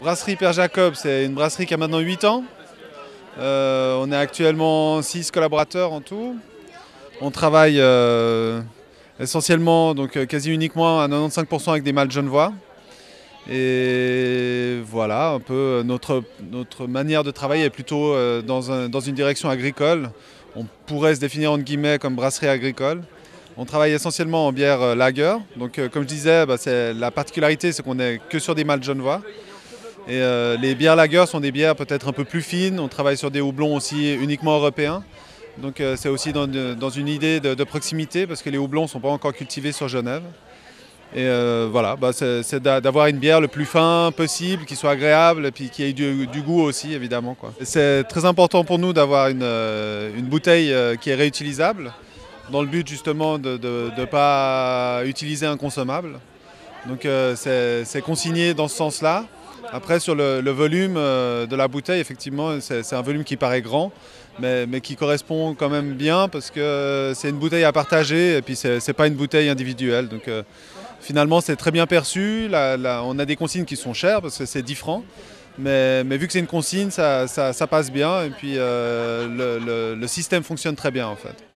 Brasserie Père Jacob, c'est une brasserie qui a maintenant 8 ans. On est actuellement 6 collaborateurs en tout. On travaille essentiellement, donc quasi uniquement à 95% avec des mâles genevois. Et voilà, un peu notre manière de travailler est plutôt dans une direction agricole. On pourrait se définir entre guillemets comme brasserie agricole. On travaille essentiellement en bière lager. Donc comme je disais, la particularité c'est qu'on n'est que sur des mâles genevois. Et les bières lager sont des bières peut-être un peu plus fines. On travaille sur des houblons aussi uniquement européens. Donc c'est aussi dans une idée de proximité parce que les houblons ne sont pas encore cultivés sur Genève. Et voilà, c'est d'avoir une bière le plus fin possible, qui soit agréable et puis qui ait du goût aussi évidemment, quoi. C'est très important pour nous d'avoir une bouteille qui est réutilisable dans le but justement de ne pas utiliser un consommable. Donc c'est consigné dans ce sens-là. Après sur le volume de la bouteille, effectivement c'est un volume qui paraît grand mais qui correspond quand même bien parce que c'est une bouteille à partager et puis c'est pas une bouteille individuelle. Donc finalement c'est très bien perçu. On a des consignes qui sont chères parce que c'est 10 francs. Mais vu que c'est une consigne, ça passe bien et puis le système fonctionne très bien en fait.